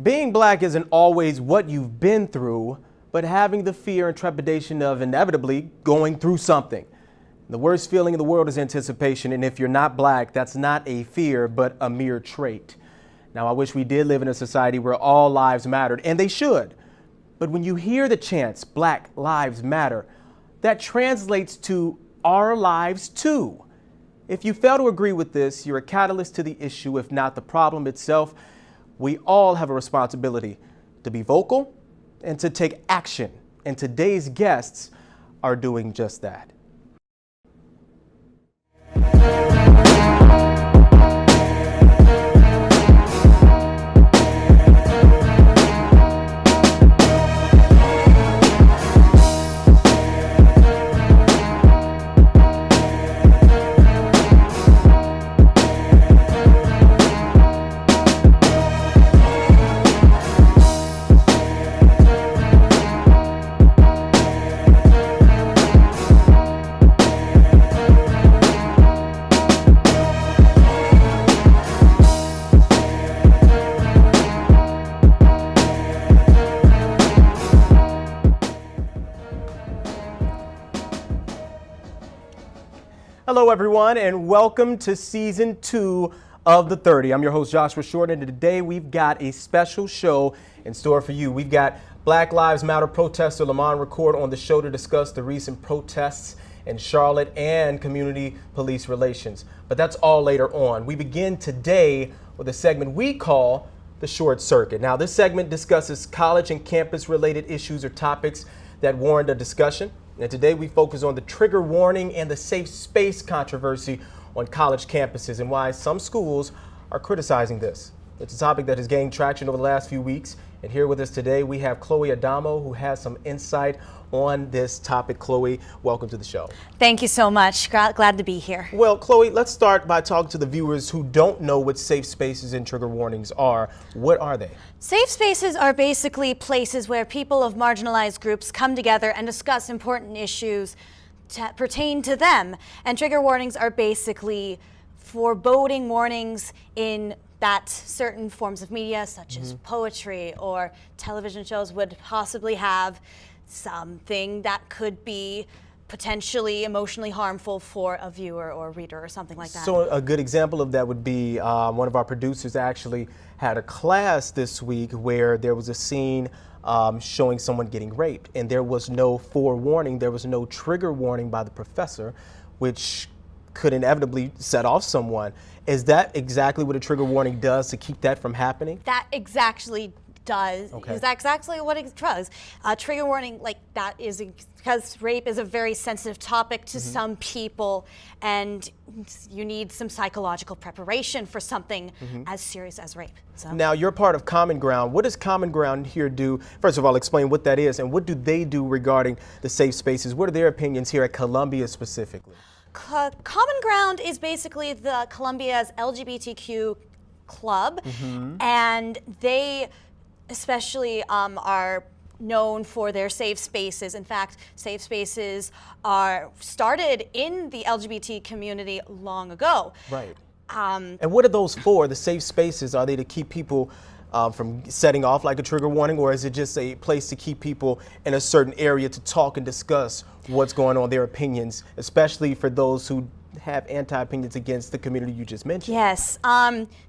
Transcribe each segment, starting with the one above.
Being black isn't always what you've been through, but having the fear and trepidation of inevitably going through something. The worst feeling in the world is anticipation, and if you're not black, that's not a fear, but a mere trait. Now, I wish we did live in a society where all lives mattered, and they should. But when you hear the chants, Black Lives Matter, that translates to our lives too. If you fail to agree with this, you're a catalyst to the issue, if not the problem itself. We all have a responsibility to be vocal and to take action, and today's guests are doing just that. Hello, everyone, and welcome to Season 2 of The 30. I'm your host, Joshua Short, and today we've got a special show in store for you. We've got Black Lives Matter protester Lamont Record on the show to discuss the recent protests in Charlotte and community police relations. But that's all later on. We begin today with a segment we call The Short Circuit. Now, this segment discusses college and campus-related issues or topics that warrant a discussion. And today we focus on the trigger warning and the safe space controversy on college campuses and why some schools are criticizing this. It's a topic that has gained traction over the last few weeks. And here with us today, we have Chloe Adamo, who has some insight on this topic. Chloe, welcome to the show. Thank you so much. Glad to be here. Well, Chloe, let's start by talking to the viewers who don't know what safe spaces and trigger warnings are. What are they? Safe spaces are basically places where people of marginalized groups come together and discuss important issues that pertain to them. And trigger warnings are basically foreboding warnings in that certain forms of media, such as poetry or television shows, would possibly have something that could be potentially emotionally harmful for a viewer or reader or something like that. So a good example of that would be one of our producers actually had a class this week where there was a scene showing someone getting raped, and there was no forewarning, there was no trigger warning by the professor, which could inevitably set off someone. Is that exactly what a trigger warning does to keep that from happening? That exactly does. Okay. Is exactly what it does. Trigger warning like that is because rape is a very sensitive topic to some people, and you need some psychological preparation for something as serious as rape. So. Now, you're part of Common Ground. What does Common Ground here do? First of all, explain what that is, and what do they do regarding the safe spaces? What are their opinions here at Columbia specifically? Common Ground is basically the Columbia's LGBTQ club, and they especially are known for their safe spaces. In fact, safe spaces are started in the LGBT community long ago. Right. And what are those for, the safe spaces? Are they to keep people from setting off like a trigger warning, or is it just a place to keep people in a certain area to talk and discuss what's going on, their opinions, especially for those who have anti-opinions against the community you just mentioned? Yes,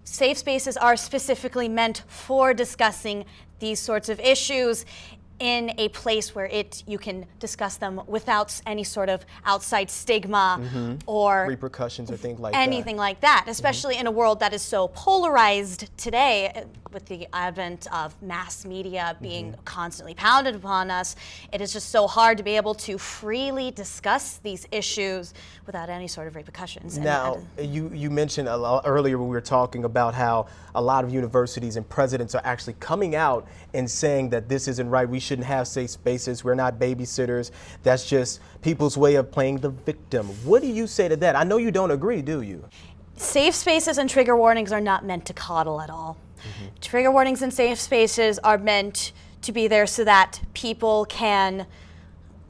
safe spaces are specifically meant for discussing these sorts of issues in a place where you can discuss them without any sort of outside stigma or repercussions or things like anything like that, especially in a world that is so polarized today with the advent of mass media being constantly pounded upon us. It is just so hard to be able to freely discuss these issues without any sort of repercussions. Now, you mentioned earlier when we were talking about how a lot of universities and presidents are actually coming out and saying that this isn't right. We shouldn't have safe spaces. We're not babysitters. That's just people's way of playing the victim. What do you say to that? I know you don't agree, do you? Safe spaces and trigger warnings are not meant to coddle at all. Trigger warnings and safe spaces are meant to be there so that people can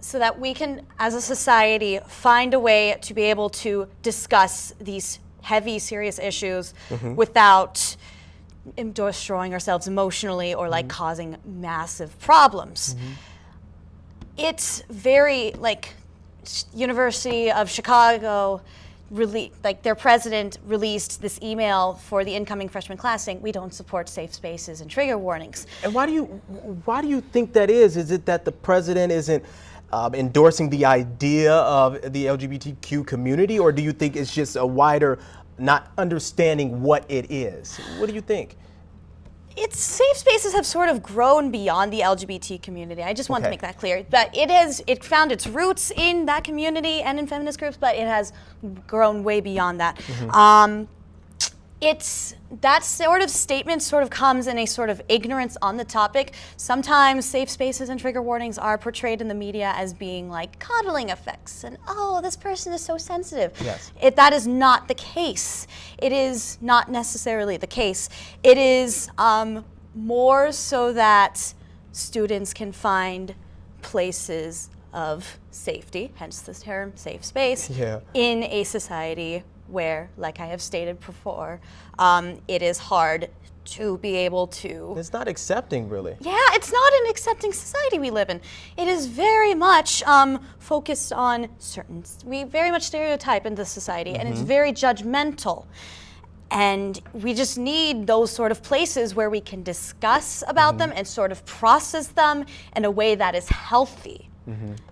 so that we can, as a society, find a way to be able to discuss these heavy, serious issues without destroying ourselves emotionally or like causing massive problems. It's very like University of Chicago their president released this email for the incoming freshman class saying we don't support safe spaces and trigger warnings. And why do you think that is? Is it that the president isn't endorsing the idea of the LGBTQ community, or do you think it's just a wider not understanding what it is? What do you think? It's safe spaces have sort of grown beyond the LGBT community. I just want to make that clear. That it found its roots in that community and in feminist groups, but it has grown way beyond that. That sort of statement sort of comes in a sort of ignorance on the topic. Sometimes safe spaces and trigger warnings are portrayed in the media as being like coddling effects and, oh, this person is so sensitive. Yes. That is not the case. It is not necessarily the case. It is more so that students can find places of safety, hence the term safe space, in a society where, like I have stated before, it is hard to be able to... It's not accepting, really. Yeah, it's not an accepting society we live in. It is very much focused on we very much stereotype in this society, and it's very judgmental. And we just need those sort of places where we can discuss about them and sort of process them in a way that is healthy.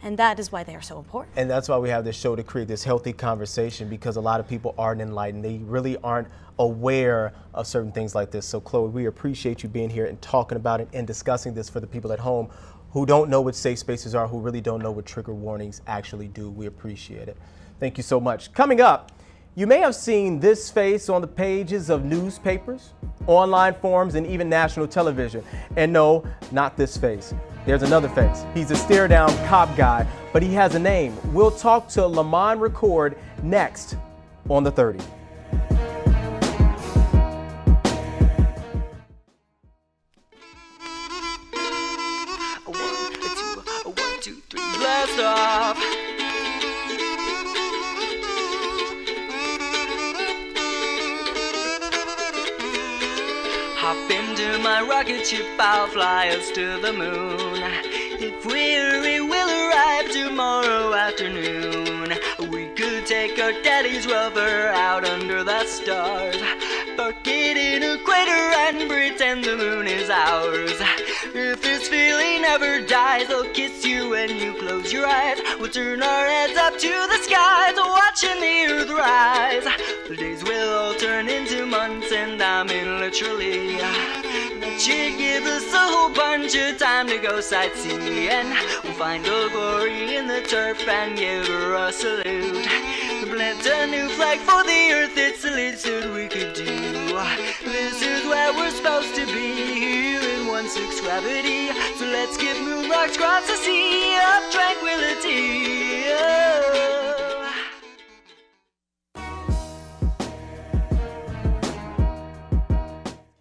And that is why they are so important. And that's why we have this show, to create this healthy conversation, because a lot of people aren't enlightened. They really aren't aware of certain things like this. So Chloe, we appreciate you being here and talking about it and discussing this for the people at home who don't know what safe spaces are, who really don't know what trigger warnings actually do. We appreciate it. Thank you so much. Coming up, you may have seen this face on the pages of newspapers, online forums, and even national television. And no, not this face. There's another face. He's a stare-down cop guy, but he has a name. We'll talk to Lamond Record next on The 30. One, two, three, blast off. Hop into my rocket ship, I'll fly us to the moon. If we will arrive tomorrow afternoon, we could take our daddy's rover out under the stars, park it in a crater and pretend the moon is ours. If this feeling ever dies, I'll kiss you when you close your eyes. We'll turn our heads up to the skies, watching the earth rise. The days will all turn into months, and I mean literally. That should give us a whole bunch of time to go sightseeing. We'll find the glory in the turf and give her a salute. Plant a new flag for the earth, it's the least that we could do. This is where we're supposed to be, here in 1/6 gravity. So let's give moon rocks across the sea of tranquility. Oh.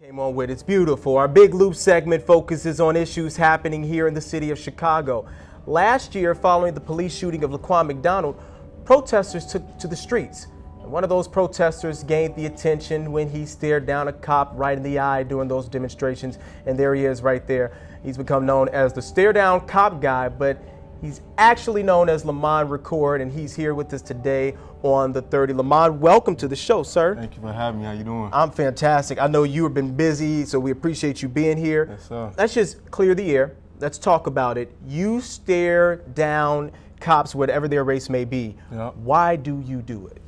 Came on with It's Beautiful. Our Big Loop segment focuses on issues happening here in the city of Chicago. Last year, following the police shooting of Laquan McDonald, protesters took to the streets. And one of those protesters gained the attention when he stared down a cop right in the eye during those demonstrations. And there he is right there. He's become known as the stare down cop guy, but he's actually known as Lamond Record, and he's here with us today on The 30. Lamond, welcome to the show, sir. Thank you for having me. How you doing? I'm fantastic. I know you've been busy, so we appreciate you being here. Yes, sir. Let's just clear the air. Let's talk about it. You stare down cops, whatever their race may be. Yeah. Why do you do it?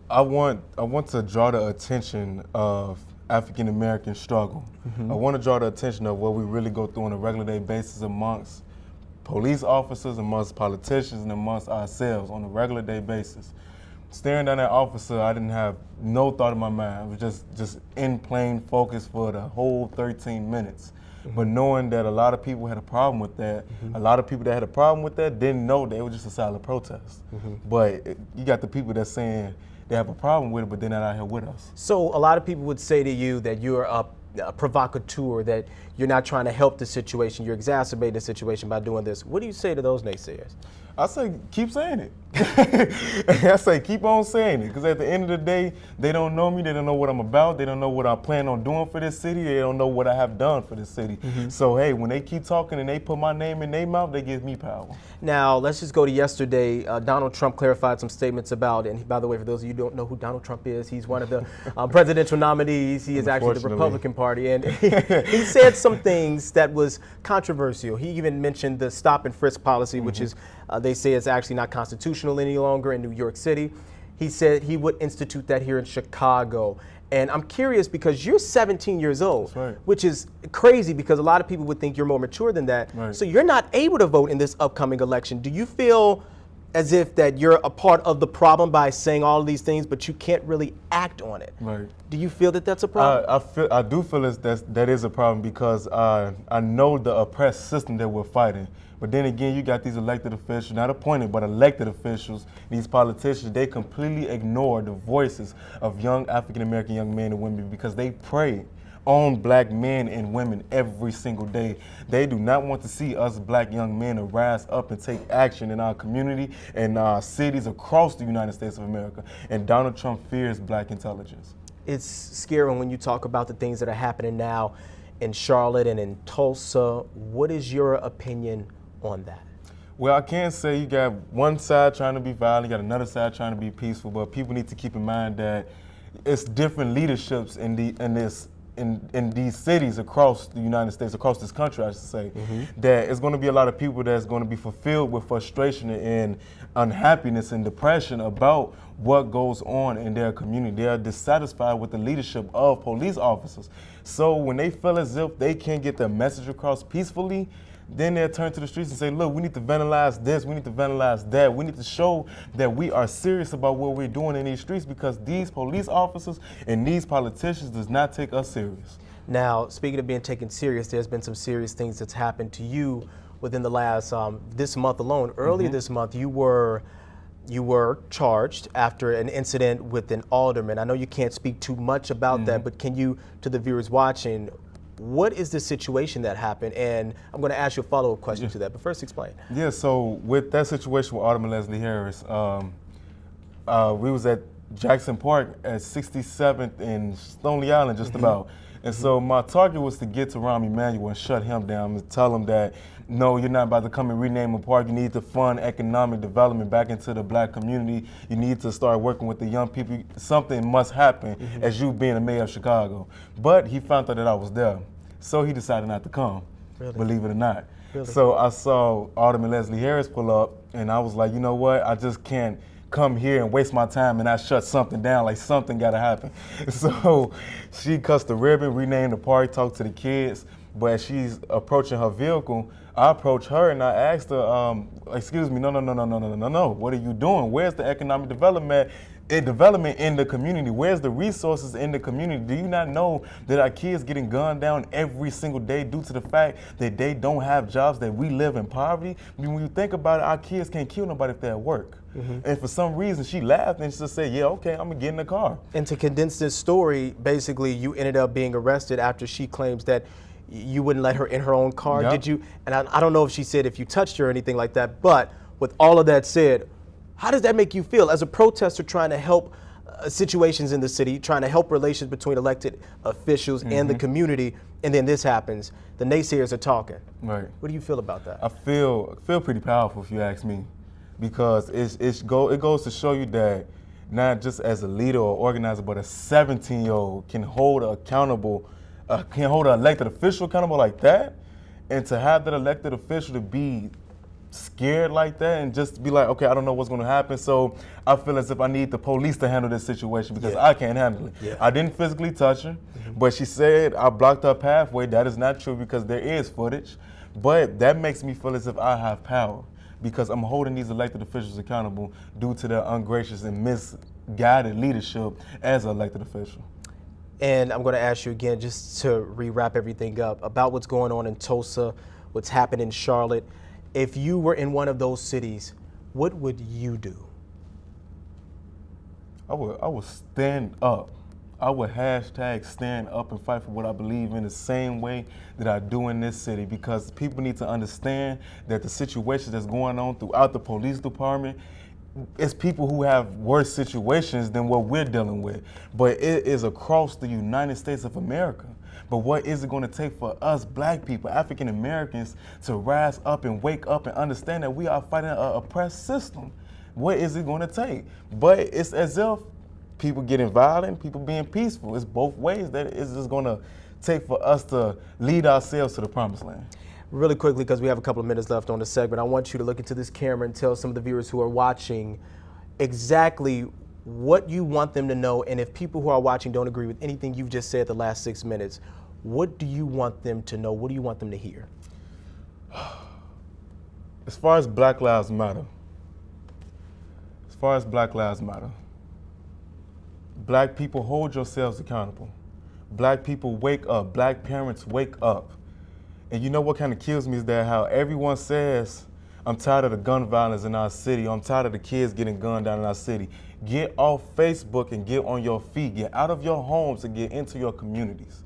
I want to draw the attention of African American struggle. I want to draw the attention of what we really go through on a regular day basis amongst police officers, amongst politicians, and amongst ourselves on a regular day basis. Staring down that officer, I didn't have no thought in my mind. It was just in plain focus for the whole 13 minutes. But knowing that a lot of people had a problem with that, a lot of people that had a problem with that didn't know that it was just a silent protest. But you got the people that's saying they have a problem with it, but they're not out here with us. So a lot of people would say to you that you're a provocateur, that you're not trying to help the situation, you're exacerbating the situation by doing this. What do you say to those naysayers? I say keep saying it. I say keep on saying it, because at the end of the day, they don't know me, they don't know what I'm about, they don't know what I plan on doing for this city, they don't know what I have done for this city. So hey, when they keep talking and they put my name in their mouth, they give me power. Now, let's just go to yesterday. Donald Trump clarified some statements about, and by the way, for those of you who don't know who Donald Trump is, he's one of the presidential nominees. He is actually the Republican Party. And he said some things that was controversial. He even mentioned the stop and frisk policy, which is, they say it's actually not constitutional any longer in New York City. He said he would institute that here in Chicago. And I'm curious because you're 17 years old, That's right. which is crazy because a lot of people would think you're more mature than that. Right. So you're not able to vote in this upcoming election. Do you feel as if that you're a part of the problem by saying all of these things, but you can't really act on it? Right. Do you feel that that's a problem? I do feel that is a problem because I know the oppressed system that we're fighting. But then again, you got these elected officials, not appointed, but elected officials, these politicians, they completely ignore the voices of young African-American young men and women because they prey on black men and women every single day. They do not want to see us black young men rise up and take action in our community and our cities across the United States of America. And Donald Trump fears black intelligence. It's scary when you talk about the things that are happening now in Charlotte and in Tulsa. What is your opinion on that? Well, I can't say you got one side trying to be violent, you got another side trying to be peaceful, but people need to keep in mind that it's different leaderships in these cities across the United States, across this country, I should say, that it's going to be a lot of people that's going to be fulfilled with frustration and unhappiness and depression about what goes on in their community. They are dissatisfied with the leadership of police officers. So when they feel as if they can't get their message across peacefully, then they'll turn to the streets and say, look, we need to vandalize this, we need to vandalize that. We need to show that we are serious about what we're doing in these streets because these police officers and these politicians does not take us serious. Now, speaking of being taken serious, there's been some serious things that's happened to you within the last, this month alone. Earlier this month, you were charged after an incident with an alderman. I know you can't speak too much about that, but can you, to the viewers watching, what is the situation that happened? And I'm going to ask you a follow-up question to that, but first explain. Yeah, so with that situation with Alderman Leslie Harris, we was at Jackson Park at 67th and Stoneleigh Island just about. And so my target was to get to Rahm Emanuel and shut him down and tell him that, no, you're not about to come and rename a park. You need to fund economic development back into the black community. You need to start working with the young people. Something must happen as you being the mayor of Chicago. But he found out that I was there. So he decided not to come, believe it or not. So I saw Alderman Leslie Harris pull up and I was like, you know what? I just can't come here and waste my time and I shut something down, like something gotta happen. So she cuts the ribbon, renamed the park, talked to the kids, but as she's approaching her vehicle, I approached her and I asked her, excuse me, no, what are you doing? Where's the economic development in the community? Where's the resources in the community? Do you not know that our kids getting gunned down every single day due to the fact that they don't have jobs, that we live in poverty? I mean, when you think about it, our kids can't kill nobody if they're at work. And for some reason, she laughed and she just said, yeah, okay, I'm gonna get in the car. And to condense this story, basically you ended up being arrested after she claims that you wouldn't let her in her own car. Yep. Did you? And I don't know if she said if you touched her or anything like that, but with all of that said, how does that make you feel as a protester trying to help situations in the city, trying to help relations between elected officials and the community, and then this happens? The naysayers are talking. Right. What do you feel about that? I feel pretty powerful, if you ask me, because it goes to show you that not just as a leader or organizer, but a 17-year-old can hold an elected official accountable like that, and to have that elected official to be scared like that and just be like, okay, I don't know what's going to happen, so I feel as if I need the police to handle this situation because I can't handle it. Yeah. I didn't physically touch her, but she said I blocked her pathway. That is not true because there is footage, but that makes me feel as if I have power because I'm holding these elected officials accountable due to their ungracious and misguided leadership as an elected official. And I'm going to ask you again, just to re-wrap everything up, about what's going on in Tulsa, what's happened in Charlotte. If you were in one of those cities, what would you do? I would stand up. I would hashtag stand up and fight for what I believe in the same way that I do in this city, because people need to understand that the situation that's going on throughout the police department, it's people who have worse situations than what we're dealing with. But it is across the United States of America. But what is it going to take for us black people, African Americans, to rise up and wake up and understand that we are fighting an oppressed system? What is it going to take? But it's as if people getting violent, people being peaceful. It's both ways that it's just going to take for us to lead ourselves to the promised land. Really quickly, because we have a couple of minutes left on the segment, I want you to look into this camera and tell some of the viewers who are watching exactly what you want them to know. And if people who are watching don't agree with anything you've just said the last 6 minutes, what do you want them to know? What do you want them to hear? As far as Black Lives Matter, black people, hold yourselves accountable. Black people, wake up. Black parents, wake up. And you know what kind of kills me is that how everyone says, I'm tired of the gun violence in our city. I'm tired of the kids getting gunned down in our city. Get off Facebook and get on your feet. Get out of your homes and get into your communities.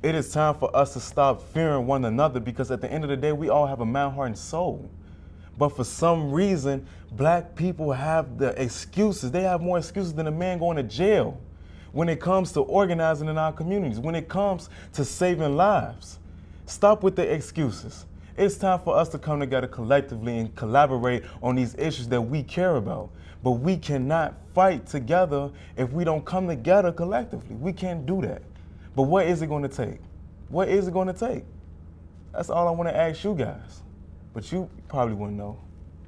It is time for us to stop fearing one another, because at the end of the day, we all have a mind, heart, and soul. But for some reason, black people have the excuses. They have more excuses than a man going to jail when it comes to organizing in our communities, when it comes to saving lives. Stop with the excuses. It's time for us to come together collectively and collaborate on these issues that we care about. But we cannot fight together if we don't come together collectively. We can't do that. But what is it going to take? What is it going to take? That's all I want to ask you guys. But you probably wouldn't know.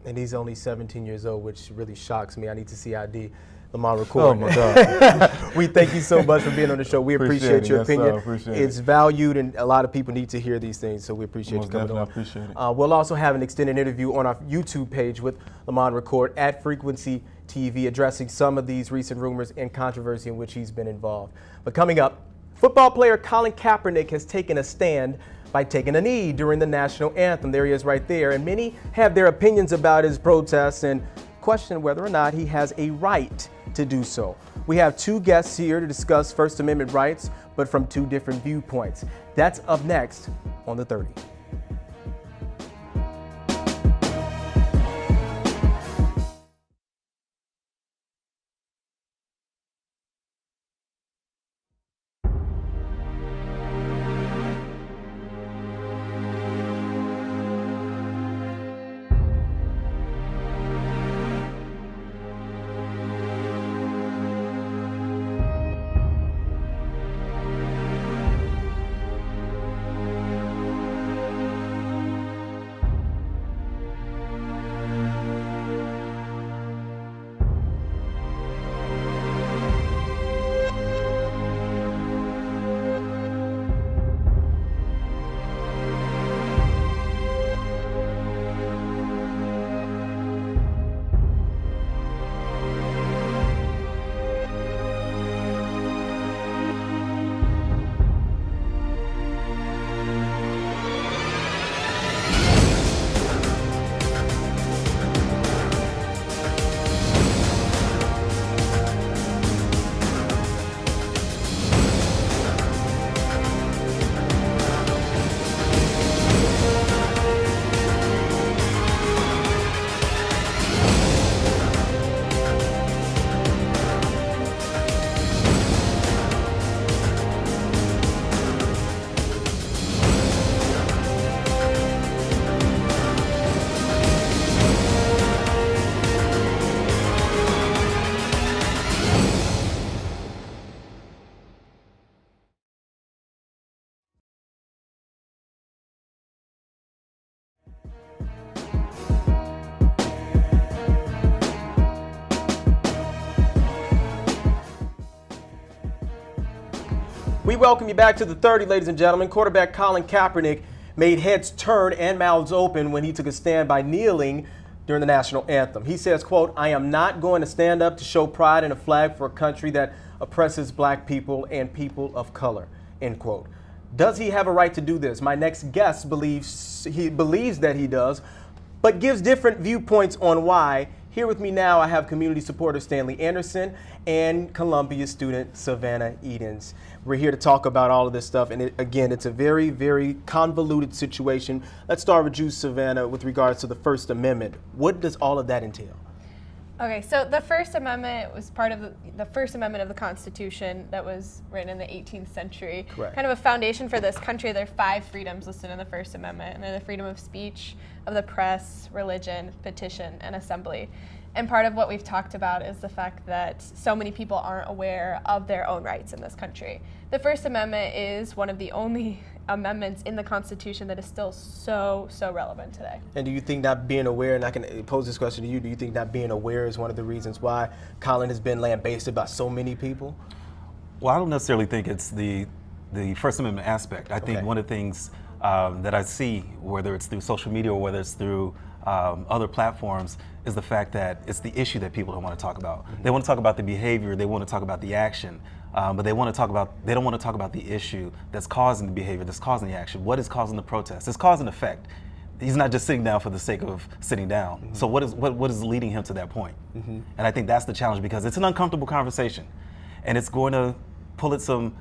And he's only 17 years old, which really shocks me. I need to see ID. Lamont Record. Oh my God. We thank you so much for being on the show. We appreciate your Yes, sir. opinion. Appreciate it. It's valued, and a lot of people need to hear these things, so we appreciate Most you coming on. definitely, I appreciate it. We'll also have an extended interview on our YouTube page with Lamont Record at Frequency TV, addressing some of these recent rumors and controversy in which he's been involved. But coming up, football player Colin Kaepernick has taken a stand by taking a knee during the national anthem. There he is right there. And many have their opinions about his protests and question whether or not he has a right to do so. We have two guests here to discuss First Amendment rights, but from two different viewpoints. That's up next on The 30. We welcome you back to The 30, ladies and gentlemen. Quarterback Colin Kaepernick made heads turn and mouths open when he took a stand by kneeling during the national anthem. He says, quote, "I am not going to stand up to show pride in a flag for a country that oppresses black people and people of color," end quote. Does he have a right to do this? My next guest believes that he does, but gives different viewpoints on why Here with me now, I have community supporter Stanley Anderson and Columbia student Savannah Edens. We're here to talk about all of this stuff, and again, it's a very, very convoluted situation. Let's start with you, Savannah, with regards to the First Amendment. What does all of that entail? Okay, so the First Amendment was part of the First Amendment of the Constitution that was written in the 18th century. Correct. Kind of a foundation for this country. There are 5 freedoms listed in the First Amendment, and they're the freedom of speech, of the press, religion, petition, and assembly. And part of what we've talked about is the fact that so many people aren't aware of their own rights in this country. The First Amendment is one of the only amendments in the Constitution that is still so relevant today. And do you think not being aware, and I can pose this question to you, do you think not being aware is one of the reasons why Colin has been lambasted by so many people? Well, I don't necessarily think it's the First Amendment aspect. I think Okay. one of the things that I see, whether it's through social media or whether it's through other platforms, is the fact that it's the issue that people don't want to talk about. Mm-hmm. They want to talk about the behavior, they want to talk about the action, but they don't want to talk about the issue that's causing the behavior, that's causing the action. What is causing the protest? It's cause and effect. He's not just sitting down for the sake of sitting down. Mm-hmm. So what is leading him to that point? And I think that's the challenge, because it's an uncomfortable conversation, and it's going to pull at some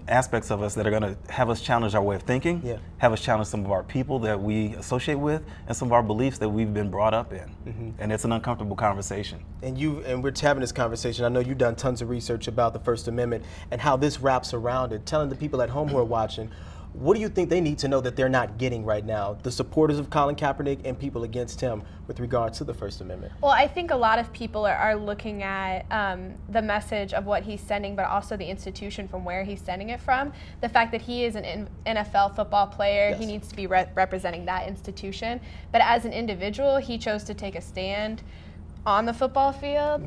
aspects of us that are going to have us challenge our way of thinking, Yeah. have us challenge some of our people that we associate with, and some of our beliefs that we've been brought up in. And it's an uncomfortable conversation. And we're having this conversation. I know you've done tons of research about the First Amendment and how this wraps around it. Telling the people at home who are watching, what do you think they need to know that they're not getting right now, the supporters of Colin Kaepernick and people against him, with regards to the First Amendment? Well, I think a lot of people are looking at the message of what he's sending, but also the institution from where he's sending it from. The fact that he is an NFL football player, Yes. he needs to be representing that institution. But as an individual, he chose to take a stand on the football field.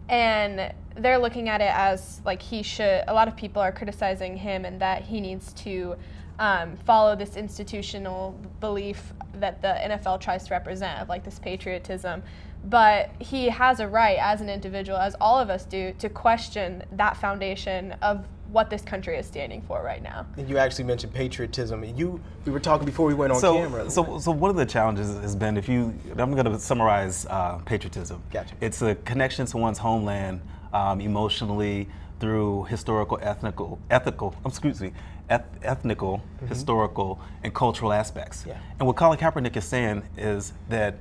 And they're looking at it as like a lot of people are criticizing him and that he needs to follow this institutional belief that the NFL tries to represent, of like this patriotism. But he has a right as an individual, as all of us do, to question that foundation of what this country is standing for right now. And you actually mentioned patriotism. And we were talking before we went on camera. So one of the challenges has been, I'm going to summarize patriotism. Gotcha. It's a connection to one's homeland emotionally, through historical, historical, and cultural aspects. Yeah. And what Colin Kaepernick is saying is that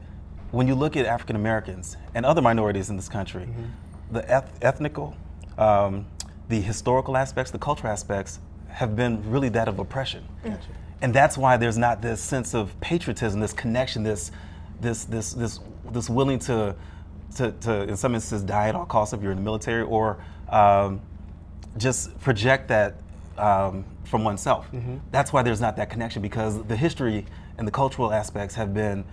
when you look at African Americans and other minorities in this country, the ethnical, the historical aspects, the cultural aspects have been really that of oppression. Gotcha. And that's why there's not this sense of patriotism, this connection, this willing to in some instances die at all costs if you're in the military, or just project that from oneself. That's why there's not that connection, because the history and the cultural aspects have been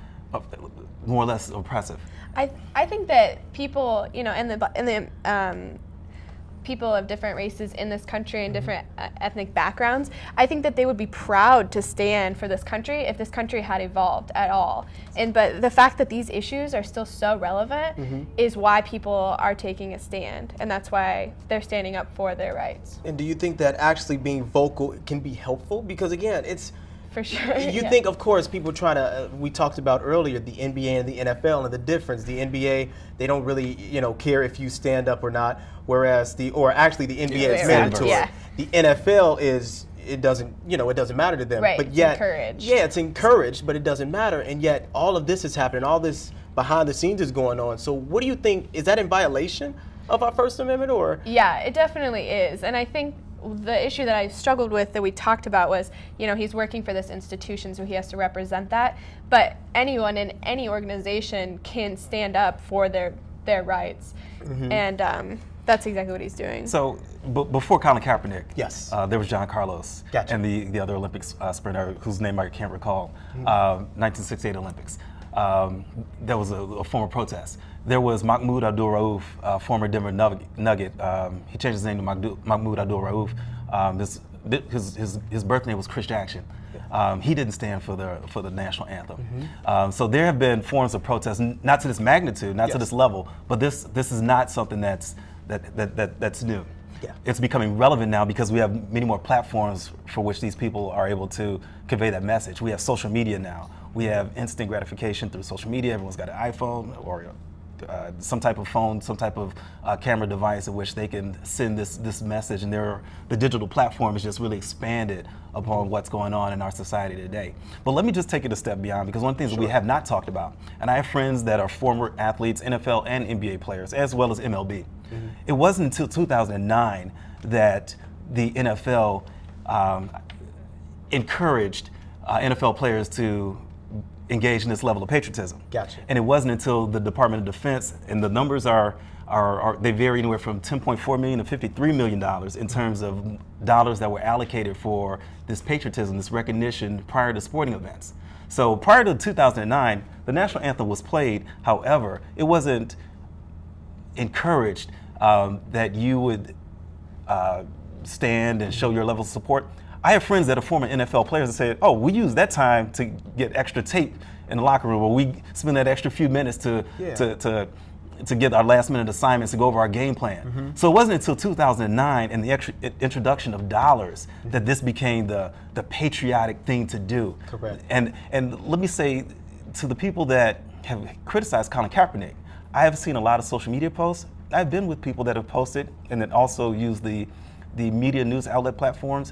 more or less oppressive. I think that people, in the people of different races in this country and different ethnic backgrounds, I think that they would be proud to stand for this country if this country had evolved at all. But the fact that these issues are still so relevant is why people are taking a stand, and that's why they're standing up for their rights. And do you think that actually being vocal can be helpful? Because again, it's For sure. You yeah. think, of course, people try to, we talked about earlier, the NBA and the NFL and the difference. The NBA, they don't really, care if you stand up or not, whereas the NBA is right. mandatory. Yeah. The NFL it doesn't matter to them. Right, But it's yet, encouraged. Yeah, it's encouraged, but it doesn't matter. And yet, all of this is happening, all this behind the scenes is going on. So what do you think, is that in violation of our First Amendment, or? Yeah, it definitely is. And I think the issue that I struggled with that we talked about was, he's working for this institution, so he has to represent that. But anyone in any organization can stand up for their rights. And that's exactly what he's doing. So before Colin Kaepernick, Yes. There was John Carlos Gotcha. and the other Olympics sprinter whose name I can't recall, 1968 Olympics. There was a former protest. There was Mahmoud Abdul-Rauf, former Denver Nugget. He changed his name to Mahmoud Abdul-Rauf. His birth name was Chris Jackson. He didn't stand for the national anthem. So there have been forms of protest, not to this magnitude, not to this level, but this is not something that's new. Yeah. It's becoming relevant now because we have many more platforms for which these people are able to convey that message. We have social media now. We have instant gratification through social media. Everyone's got an iPhone or some type of phone, some type of camera device in which they can send this message, and the digital platform is just really expanded upon what's going on in our society today. But let me just take it a step beyond, because one of the things that we have not talked about, and I have friends that are former athletes, NFL and NBA players, as well as MLB. It wasn't until 2009 that the NFL encouraged NFL players to engage in this level of patriotism. Gotcha. And it wasn't until the Department of Defense, and the numbers are they vary anywhere from $10.4 million to $53 million in terms of dollars that were allocated for this patriotism, this recognition prior to sporting events. So prior to 2009, the national anthem was played. However, it wasn't encouraged that you would stand and show your level of support. I have friends that are former NFL players that say, oh, we use that time to get extra tape in the locker room, or we spend that extra few minutes to get our last minute assignments to go over our game plan. So it wasn't until 2009 and the introduction of dollars that this became the patriotic thing to do. Correct. And let me say to the people that have criticized Colin Kaepernick, I have seen a lot of social media posts. I've been with people that have posted and that also use the media news outlet platforms.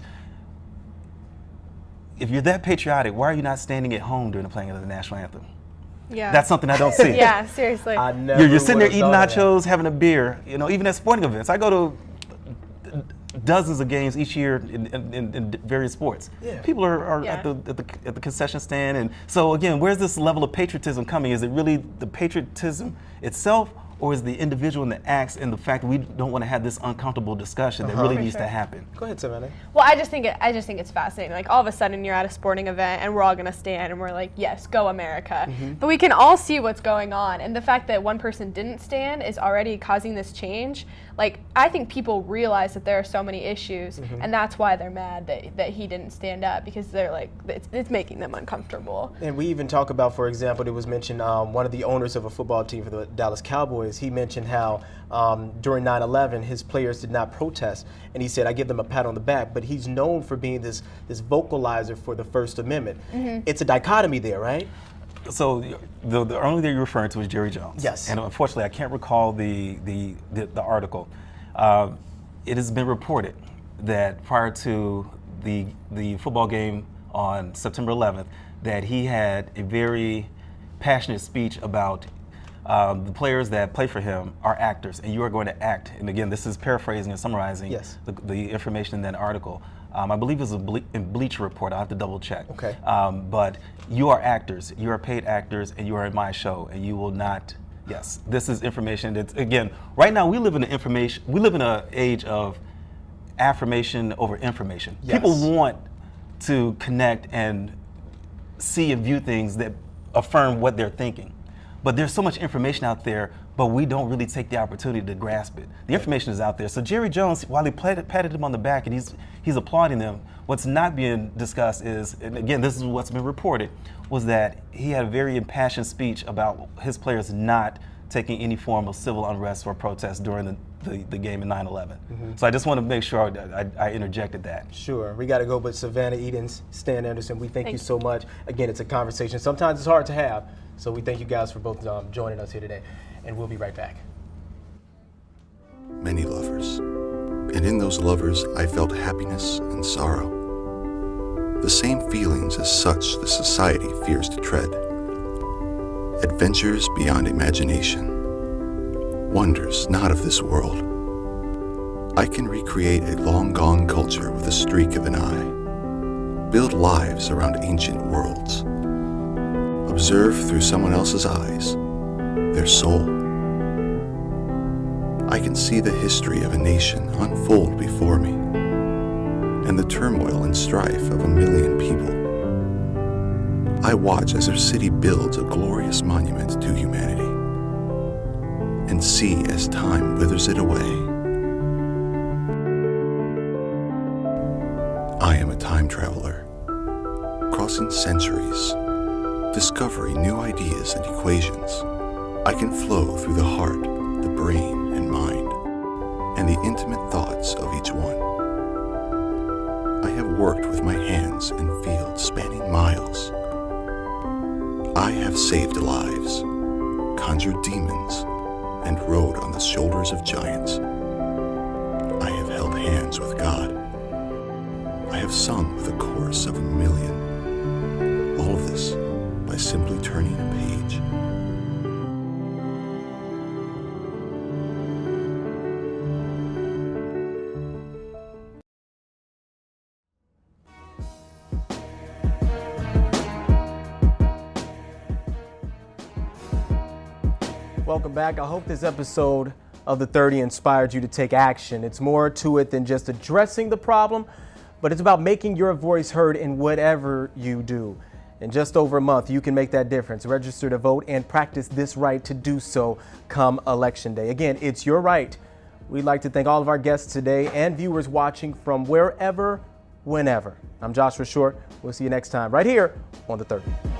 If you're that patriotic, why are you not standing at home during the playing of the national anthem? Yeah. That's something I don't see. Yeah, seriously. I never You're sitting there would've eating thought of that. nachos, having a beer, even at sporting events. I go to dozens of games each year in various sports. Yeah. People are Yeah. at the concession stand. And so again, where's this level of patriotism coming? Is it really the patriotism itself, or is the individual and the acts and the fact that we don't want to have this uncomfortable discussion that really For needs sure. to happen? Go ahead, Savannah. Well, I just think it's fascinating. Like all of a sudden you're at a sporting event and we're all gonna stand and we're like, yes, go America. But we can all see what's going on, and the fact that one person didn't stand is already causing this change. Like I think people realize that there are so many issues, and that's why they're mad that he didn't stand up, because they're like it's making them uncomfortable. And we even talk about, for example, it was mentioned one of the owners of a football team for the Dallas Cowboys. He mentioned how during 9/11 his players did not protest, and he said, "I give them a pat on the back." But he's known for being this vocalizer for the First Amendment. It's a dichotomy there, right? So the only that you're referring to is Jerry Jones. Yes. And unfortunately, I can't recall the article. It has been reported that prior to the football game on September 11th, that he had a very passionate speech about the players that play for him are actors, and you are going to act. And again, this is paraphrasing and summarizing Yes. the information in that article. I believe it was in Bleacher Report. I'll have to double check. Okay. But you are actors. You are paid actors, and you are in my show, and you will not. Yes, this is information. That's again, right now we live in an age of affirmation over information. Yes. People want to connect and see and view things that affirm what they're thinking. But there's so much information out there, but we don't really take the opportunity to grasp it. The information is out there. So Jerry Jones, while he patted him on the back and he's applauding them, what's not being discussed is, and again, this is what's been reported, was that he had a very impassioned speech about his players not taking any form of civil unrest or protest during the game in 9/11. So I just want to make sure I interjected that. Sure. We got to go, but Savannah Edens, Stan Anderson, we thank you Thanks. so much. Again, it's a conversation. Sometimes it's hard to have, so we thank you guys for both joining us here today, and we'll be right back. Many lovers, and in those lovers I felt happiness and sorrow. The same feelings as such the society fears to tread. Adventures beyond imagination, wonders not of this world. I can recreate a long-gone culture with a streak of an eye, build lives around ancient worlds, observe through someone else's eyes, their soul. I can see the history of a nation unfold before me, and the turmoil and strife of a million people. I watch as our city builds a glorious monument to humanity, and see as time withers it away. I am a time traveler, crossing centuries, discovering new ideas and equations. I can flow through the heart, the brain and mind, and the intimate thoughts of each one. I have worked with my hands in fields spanning miles. I have saved lives, conjured demons, and rode on the shoulders of giants. I have held hands with God. I have sung with a chorus of 1,000,000. All of this by simply turning a page. Welcome back. I hope this episode of The 30 inspired you to take action. It's more to it than just addressing the problem, but it's about making your voice heard in whatever you do. In just over a month, you can make that difference. Register to vote and practice this right to do so come Election Day. Again, it's your right. We'd like to thank all of our guests today and viewers watching from wherever, whenever. I'm Joshua Short. We'll see you next time right here on The 30.